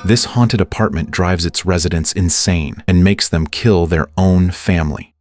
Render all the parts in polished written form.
This haunted apartment drives its residents insane and makes them kill their own family.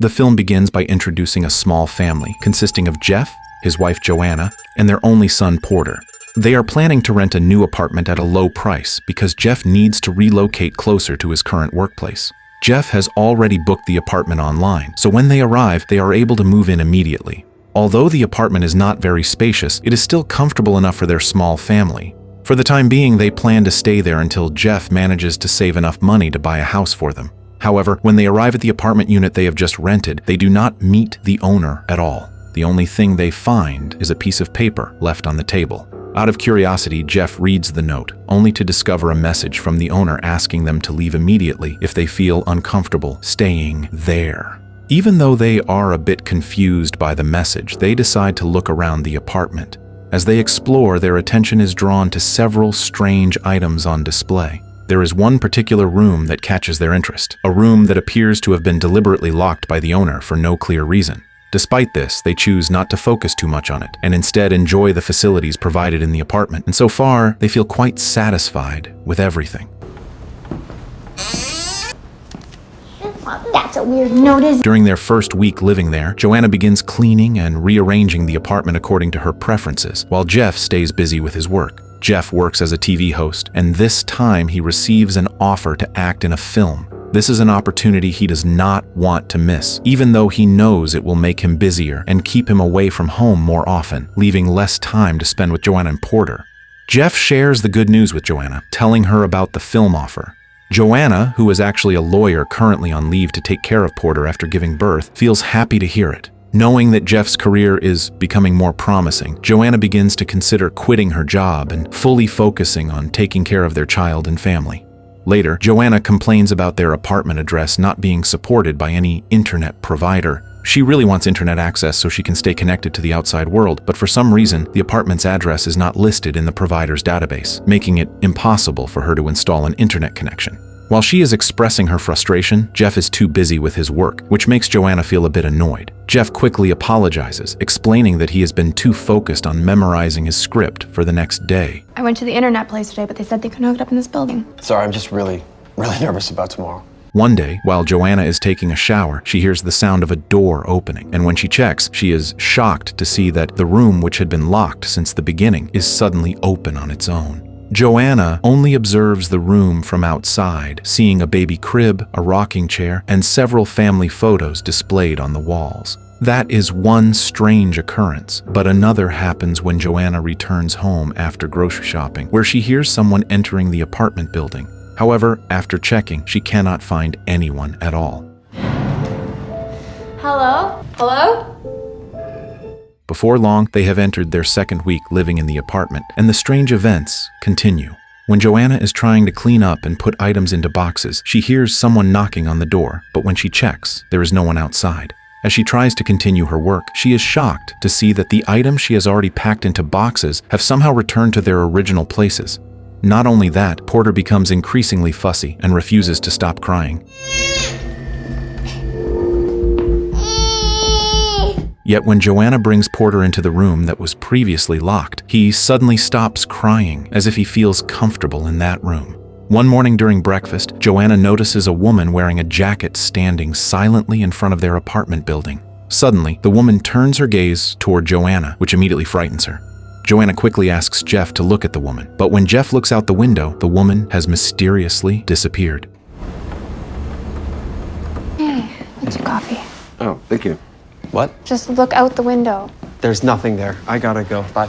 The film begins by introducing a small family consisting of Jeff, his wife Joanna, and their only son Porter. They are planning to rent a new apartment at a low price because Jeff needs to relocate closer to his current workplace. Jeff has already booked the apartment online, so when they arrive, they are able to move in immediately. Although the apartment is not very spacious, it is still comfortable enough for their small family. For the time being, they plan to stay there until Jeff manages to save enough money to buy a house for them. However, when they arrive at the apartment unit they have just rented, they do not meet the owner at all. The only thing they find is a piece of paper left on the table. Out of curiosity, Jeff reads the note, only to discover a message from the owner asking them to leave immediately if they feel uncomfortable staying there. Even though they are a bit confused by the message, they decide to look around the apartment. As they explore, their attention is drawn to several strange items on display. There is one particular room that catches their interest, a room that appears to have been deliberately locked by the owner for no clear reason. Despite this, they choose not to focus too much on it and instead enjoy the facilities provided in the apartment. And so far, they feel quite satisfied with everything. That's a weird note. During their first week living there, Joanna begins cleaning and rearranging the apartment according to her preferences, while Jeff stays busy with his work. Jeff works as a TV host, and this time he receives an offer to act in a film. This is an opportunity he does not want to miss, even though he knows it will make him busier and keep him away from home more often, leaving less time to spend with Joanna and Porter. Jeff shares the good news with Joanna, telling her about the film offer. Joanna, who is actually a lawyer currently on leave to take care of Porter after giving birth, feels happy to hear it. Knowing that Jeff's career is becoming more promising, Joanna begins to consider quitting her job and fully focusing on taking care of their child and family. Later, Joanna complains about their apartment address not being supported by any internet provider. She really wants internet access so she can stay connected to the outside world, but for some reason, the apartment's address is not listed in the provider's database, making it impossible for her to install an internet connection. While she is expressing her frustration, Jeff is too busy with his work, which makes Joanna feel a bit annoyed. Jeff quickly apologizes, explaining that he has been too focused on memorizing his script for the next day. I went to the internet place today, but they said they couldn't hook it up in this building. Sorry, I'm just really nervous about tomorrow. One day, while Joanna is taking a shower, she hears the sound of a door opening, and when she checks, she is shocked to see that the room, which had been locked since the beginning, is suddenly open on its own. Joanna only observes the room from outside, seeing a baby crib, a rocking chair, and several family photos displayed on the walls. That is one strange occurrence, but another happens when Joanna returns home after grocery shopping, where she hears someone entering the apartment building. However, after checking, she cannot find anyone at all. Hello? Hello? Before long, they have entered their second week living in the apartment, and the strange events continue. When Joanna is trying to clean up and put items into boxes, she hears someone knocking on the door, but when she checks, there is no one outside. As she tries to continue her work, she is shocked to see that the items she has already packed into boxes have somehow returned to their original places. Not only that, Porter becomes increasingly fussy and refuses to stop crying. Yet when Joanna brings Porter into the room that was previously locked, he suddenly stops crying, as if he feels comfortable in that room. One morning during breakfast, Joanna notices a woman wearing a jacket standing silently in front of their apartment building. Suddenly, the woman turns her gaze toward Joanna, which immediately frightens her. Joanna quickly asks Jeff to look at the woman, but when Jeff looks out the window, the woman has mysteriously disappeared. Hey, what's your coffee? Oh, thank you. What? Just look out the window. There's nothing there. I gotta go. Bye.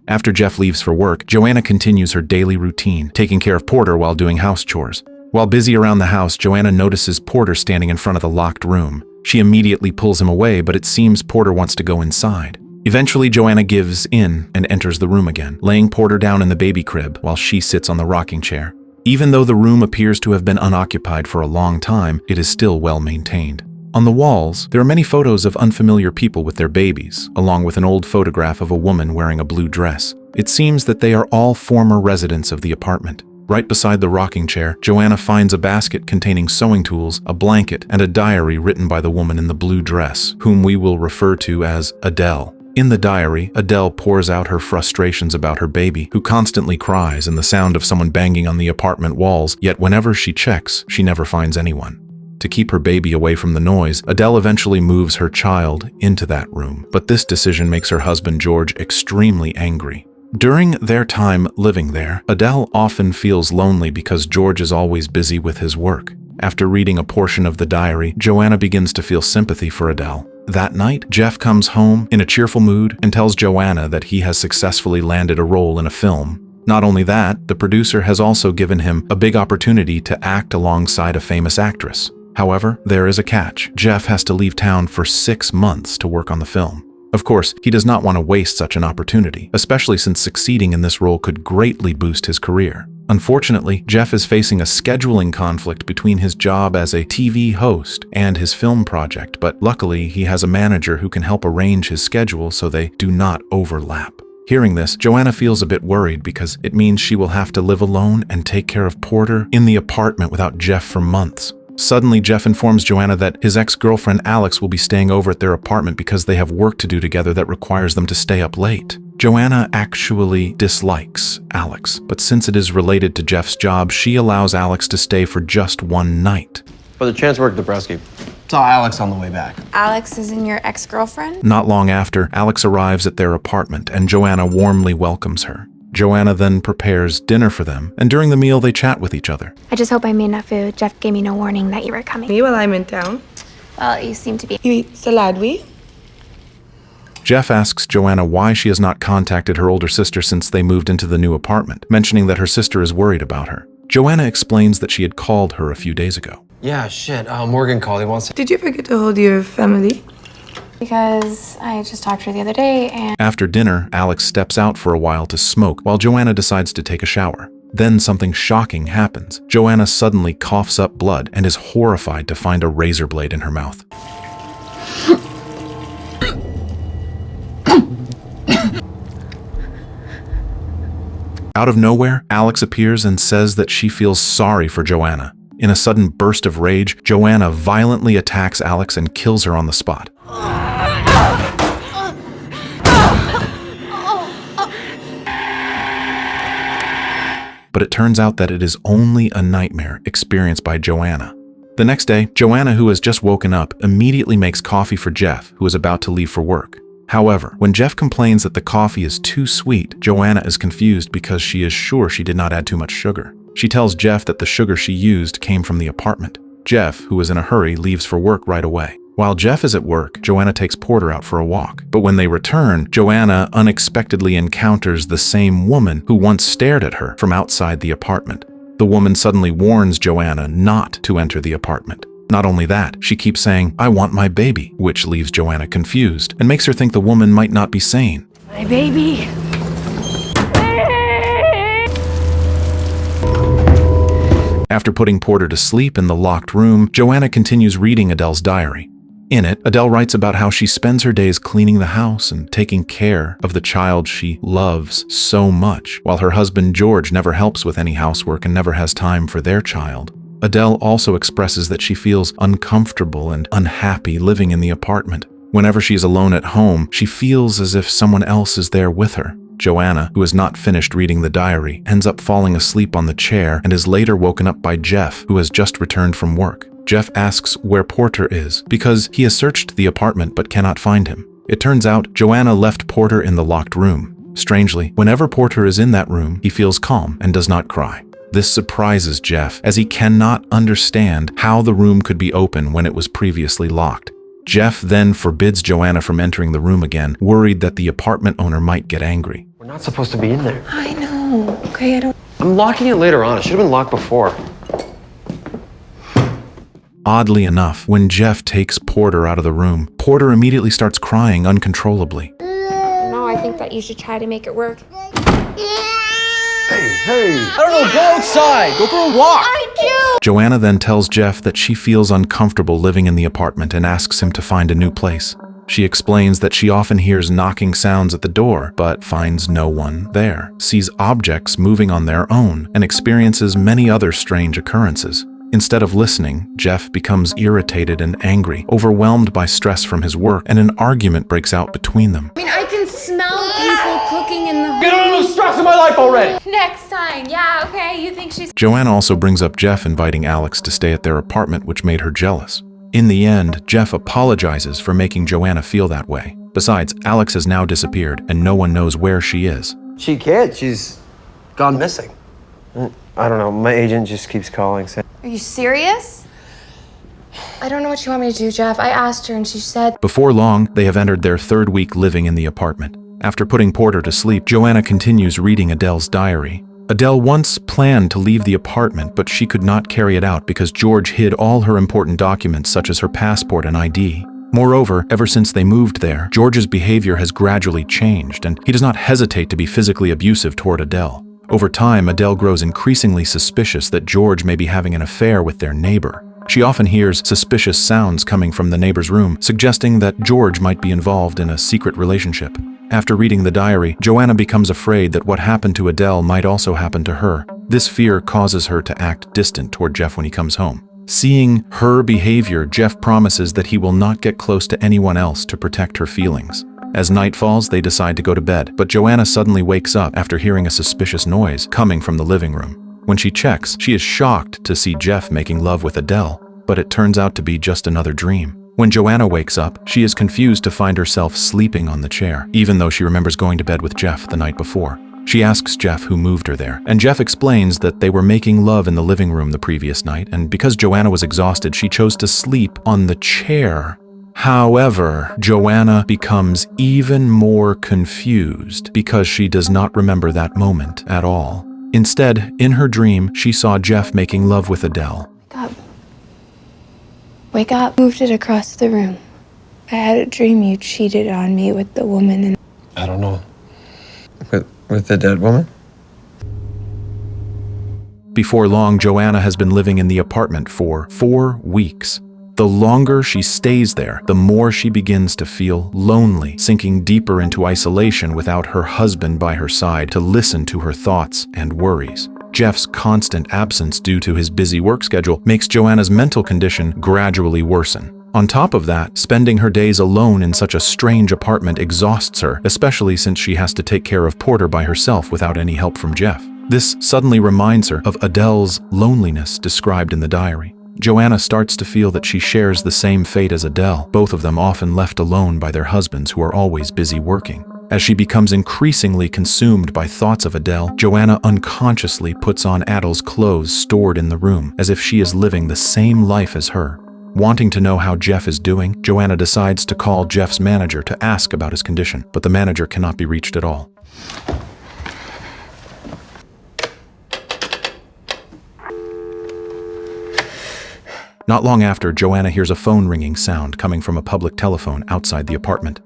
After Jeff leaves for work, Joanna continues her daily routine, taking care of Porter while doing house chores. While busy around the house, Joanna notices Porter standing in front of the locked room. She immediately pulls him away, but it seems Porter wants to go inside. Eventually, Joanna gives in and enters the room again, laying Porter down in the baby crib while she sits on the rocking chair. Even though the room appears to have been unoccupied for a long time, it is still well maintained. On the walls, there are many photos of unfamiliar people with their babies, along with an old photograph of a woman wearing a blue dress. It seems that they are all former residents of the apartment. Right beside the rocking chair, Joanna finds a basket containing sewing tools, a blanket, and a diary written by the woman in the blue dress, whom we will refer to as Adele. In the diary, Adele pours out her frustrations about her baby, who constantly cries, and the sound of someone banging on the apartment walls, yet whenever she checks, she never finds anyone. To keep her baby away from the noise, Adele eventually moves her child into that room, but this decision makes her husband George extremely angry. During their time living there, Adele often feels lonely because George is always busy with his work. After reading a portion of the diary, Joanna begins to feel sympathy for Adele. That night, Jeff comes home in a cheerful mood and tells Joanna that he has successfully landed a role in a film. Not only that, the producer has also given him a big opportunity to act alongside a famous actress. However, there is a catch. Jeff has to leave town for 6 months to work on the film. Of course, he does not want to waste such an opportunity, especially since succeeding in this role could greatly boost his career. Unfortunately, Jeff is facing a scheduling conflict between his job as a TV host and his film project, but luckily he has a manager who can help arrange his schedule so they do not overlap. Hearing this, Joanna feels a bit worried because it means she will have to live alone and take care of Porter in the apartment without Jeff for months. Suddenly, Jeff informs Joanna that his ex-girlfriend Alex will be staying over at their apartment because they have work to do together that requires them to stay up late. Joanna actually dislikes Alex, but since it is related to Jeff's job, she allows Alex to stay for just one night. For the chance work, Dabrowski. Saw Alex on the way back. Alex isn't your ex-girlfriend? Not long after, Alex arrives at their apartment and Joanna warmly welcomes her. Joanna then prepares dinner for them, and during the meal they chat with each other. I just hope I made enough food. Jeff gave me no warning that you were coming. Me while I'm in town. Well, you seem to be. You eat salad, we? Jeff asks Joanna why she has not contacted her older sister since they moved into the new apartment, mentioning that her sister is worried about her. Joanna explains that she had called her a few days ago. Yeah, shit. Morgan called. He wants to... Did you forget to hold your family? Because I just talked to her the other day and... After dinner, Alex steps out for a while to smoke while Joanna decides to take a shower. Then something shocking happens. Joanna suddenly coughs up blood and is horrified to find a razor blade in her mouth. Out of nowhere, Alex appears and says that she feels sorry for Joanna. In a sudden burst of rage, Joanna violently attacks Alex and kills her on the spot. But it turns out that it is only a nightmare experienced by Joanna. The next day, Joanna, who has just woken up, immediately makes coffee for Jeff, who is about to leave for work. However, when Jeff complains that the coffee is too sweet, Joanna is confused because she is sure she did not add too much sugar. She tells Jeff that the sugar she used came from the apartment. Jeff, who is in a hurry, leaves for work right away. While Jeff is at work, Joanna takes Porter out for a walk. But when they return, Joanna unexpectedly encounters the same woman who once stared at her from outside the apartment. The woman suddenly warns Joanna not to enter the apartment. Not only that, she keeps saying, "I want my baby," which leaves Joanna confused and makes her think the woman might not be sane. My baby. After putting Porter to sleep in the locked room, Joanna continues reading Adele's diary. In it, Adele writes about how she spends her days cleaning the house and taking care of the child she loves so much, while her husband George never helps with any housework and never has time for their child. Adele also expresses that she feels uncomfortable and unhappy living in the apartment. Whenever she is alone at home, she feels as if someone else is there with her. Joanna, who has not finished reading the diary, ends up falling asleep on the chair and is later woken up by Jeff, who has just returned from work. Jeff asks where Porter is because he has searched the apartment but cannot find him. It turns out Joanna left Porter in the locked room. Strangely, whenever Porter is in that room, he feels calm and does not cry. This surprises Jeff, as he cannot understand how the room could be open when it was previously locked. Jeff then forbids Joanna from entering the room again, worried that the apartment owner might get angry. We're not supposed to be in there. I know. Okay, I don't... I'm locking it later on. It should have been locked before. Oddly enough, when Jeff takes Porter out of the room, Porter immediately starts crying uncontrollably. No, I think that you should try to make it work. Hey. I don't know. Go outside. Go for a walk. I do! Joanna then tells Jeff that she feels uncomfortable living in the apartment and asks him to find a new place. She explains that she often hears knocking sounds at the door, but finds no one there, sees objects moving on their own, and experiences many other strange occurrences. Instead of listening, Jeff becomes irritated and angry, overwhelmed by stress from his work, and an argument breaks out between them. I mean, I can smell people cooking in the... Get a little stress in my life already! Next time, yeah, okay, you think she's... Joanna also brings up Jeff inviting Alex to stay at their apartment, which made her jealous. In the end, Jeff apologizes for making Joanna feel that way. Besides, Alex has now disappeared, and no one knows where she is. She can't. She's gone missing. I don't know. My agent just keeps calling. Are you serious? I don't know what you want me to do, Jeff. I asked her and she said... Before long, they have entered their third week living in the apartment. After putting Porter to sleep, Joanna continues reading Adele's diary. Adele once planned to leave the apartment, but she could not carry it out because George hid all her important documents such as her passport and ID. Moreover, ever since they moved there, George's behavior has gradually changed, and he does not hesitate to be physically abusive toward Adele. Over time, Adele grows increasingly suspicious that George may be having an affair with their neighbor. She often hears suspicious sounds coming from the neighbor's room, suggesting that George might be involved in a secret relationship. After reading the diary, Joanna becomes afraid that what happened to Adele might also happen to her. This fear causes her to act distant toward Jeff when he comes home. Seeing her behavior, Jeff promises that he will not get close to anyone else to protect her feelings. As night falls, they decide to go to bed, but Joanna suddenly wakes up after hearing a suspicious noise coming from the living room. When she checks, she is shocked to see Jeff making love with Adele, but it turns out to be just another dream. When Joanna wakes up, she is confused to find herself sleeping on the chair, even though she remembers going to bed with Jeff the night before. She asks Jeff who moved her there, and Jeff explains that they were making love in the living room the previous night, and because Joanna was exhausted, she chose to sleep on the chair. However, Joanna becomes even more confused because she does not remember that moment at all. Instead, in her dream, she saw Jeff making love with Adele. Wake up. Moved it across the room. I had a dream you cheated on me with the woman and... I don't know. With the dead woman? Before long, Joanna has been living in the apartment for 4 weeks. The longer she stays there, the more she begins to feel lonely, sinking deeper into isolation without her husband by her side to listen to her thoughts and worries. Jeff's constant absence due to his busy work schedule makes Joanna's mental condition gradually worsen. On top of that, spending her days alone in such a strange apartment exhausts her, especially since she has to take care of Porter by herself without any help from Jeff. This suddenly reminds her of Adele's loneliness described in the diary. Joanna starts to feel that she shares the same fate as Adele, both of them often left alone by their husbands who are always busy working. As she becomes increasingly consumed by thoughts of Adele, Joanna unconsciously puts on Adele's clothes stored in the room, as if she is living the same life as her. Wanting to know how Jeff is doing, Joanna decides to call Jeff's manager to ask about his condition, but the manager cannot be reached at all. Not long after, Joanna hears a phone ringing sound coming from a public telephone outside the apartment.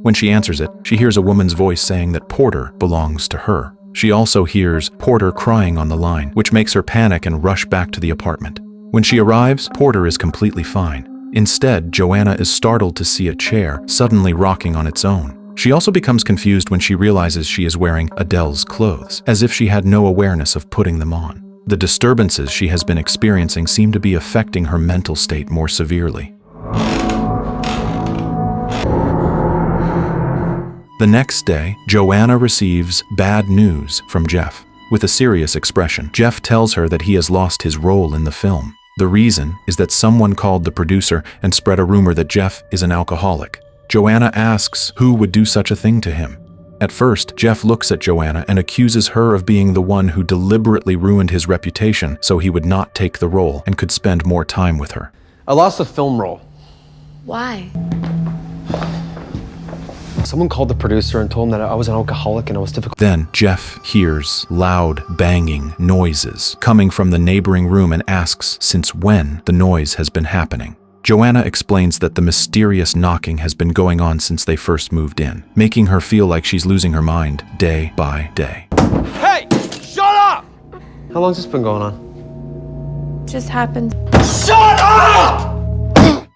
When she answers it, she hears a woman's voice saying that Porter belongs to her. She also hears Porter crying on the line, which makes her panic and rush back to the apartment. When she arrives, Porter is completely fine. Instead, Joanna is startled to see a chair suddenly rocking on its own. She also becomes confused when she realizes she is wearing Adele's clothes, as if she had no awareness of putting them on. The disturbances she has been experiencing seem to be affecting her mental state more severely. The next day, Joanna receives bad news from Jeff. With a serious expression, Jeff tells her that he has lost his role in the film. The reason is that someone called the producer and spread a rumor that Jeff is an alcoholic. Joanna asks who would do such a thing to him. At first, Jeff looks at Joanna and accuses her of being the one who deliberately ruined his reputation so he would not take the role and could spend more time with her. I lost the film role. Why? Someone called the producer and told him that I was an alcoholic and it was difficult. Then Jeff hears loud banging noises coming from the neighboring room and asks since when the noise has been happening. Joanna explains that the mysterious knocking has been going on since they first moved in, making her feel like she's losing her mind day by day. Hey! Shut up! How long's this been going on? Just happened. Shut up!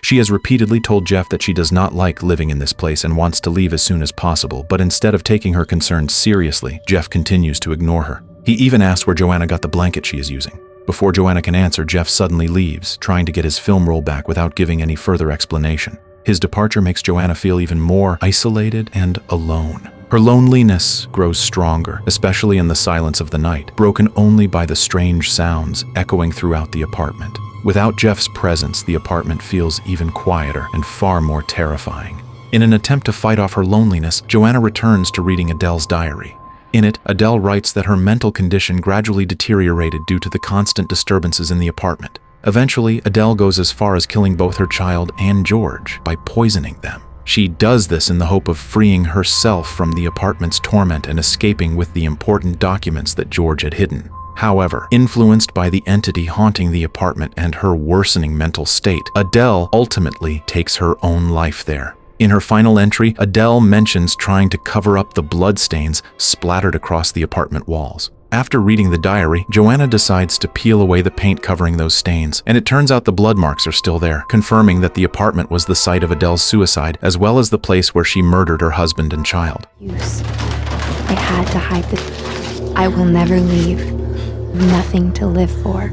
She has repeatedly told Jeff that she does not like living in this place and wants to leave as soon as possible, but instead of taking her concerns seriously, Jeff continues to ignore her. He even asks where Joanna got the blanket she is using. Before Joanna can answer, Jeff suddenly leaves, trying to get his film roll back without giving any further explanation. His departure makes Joanna feel even more isolated and alone. Her loneliness grows stronger, especially in the silence of the night, broken only by the strange sounds echoing throughout the apartment. Without Jeff's presence, the apartment feels even quieter and far more terrifying. In an attempt to fight off her loneliness, Joanna returns to reading Adele's diary. In it, Adele writes that her mental condition gradually deteriorated due to the constant disturbances in the apartment. Eventually, Adele goes as far as killing both her child and George by poisoning them. She does this in the hope of freeing herself from the apartment's torment and escaping with the important documents that George had hidden. However, influenced by the entity haunting the apartment and her worsening mental state, Adele ultimately takes her own life there. In her final entry, Adele mentions trying to cover up the bloodstains splattered across the apartment walls. After reading the diary, Joanna decides to peel away the paint covering those stains, and it turns out the blood marks are still there, confirming that the apartment was the site of Adele's suicide, as well as the place where she murdered her husband and child. I had to hide this. I will never leave. Nothing to live for.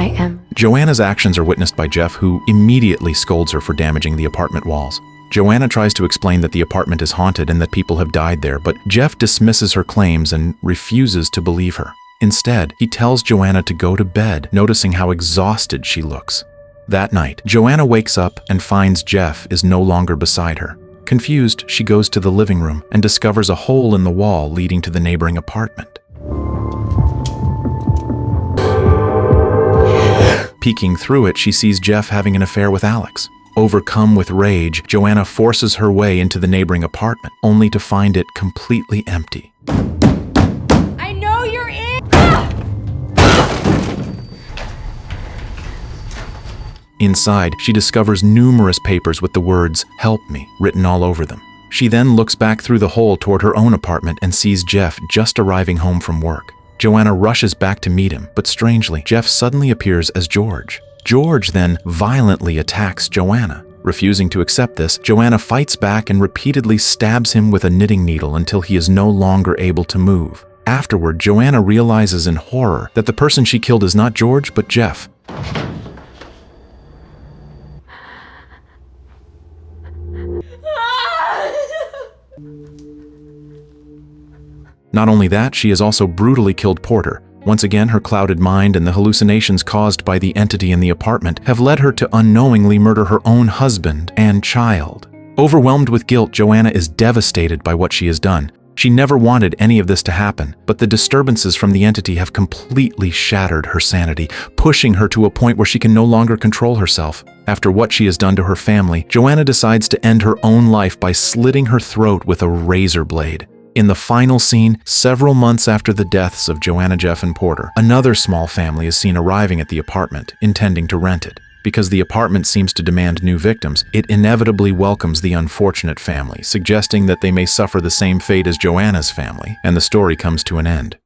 I am. Joanna's actions are witnessed by Jeff, who immediately scolds her for damaging the apartment walls. Joanna tries to explain that the apartment is haunted and that people have died there, but Jeff dismisses her claims and refuses to believe her. Instead, he tells Joanna to go to bed, noticing how exhausted she looks. That night, Joanna wakes up and finds Jeff is no longer beside her. Confused, she goes to the living room and discovers a hole in the wall leading to the neighboring apartment. Peeking through it, she sees Jeff having an affair with Alex. Overcome with rage, Joanna forces her way into the neighboring apartment, only to find it completely empty. I know you're in. Inside, she discovers numerous papers with the words, "Help me," written all over them. She then looks back through the hole toward her own apartment and sees Jeff just arriving home from work. Joanna rushes back to meet him, but strangely, Jeff suddenly appears as George. George then violently attacks Joanna. Refusing to accept this, Joanna fights back and repeatedly stabs him with a knitting needle until he is no longer able to move. Afterward, Joanna realizes in horror that the person she killed is not George, but Jeff. Not only that, she has also brutally killed Porter. Once again, her clouded mind and the hallucinations caused by the entity in the apartment have led her to unknowingly murder her own husband and child. Overwhelmed with guilt, Joanna is devastated by what she has done. She never wanted any of this to happen, but the disturbances from the entity have completely shattered her sanity, pushing her to a point where she can no longer control herself. After what she has done to her family, Joanna decides to end her own life by slitting her throat with a razor blade. In the final scene, several months after the deaths of Joanna, Jeff, and Porter, another small family is seen arriving at the apartment, intending to rent it. Because the apartment seems to demand new victims, it inevitably welcomes the unfortunate family, suggesting that they may suffer the same fate as Joanna's family, and the story comes to an end.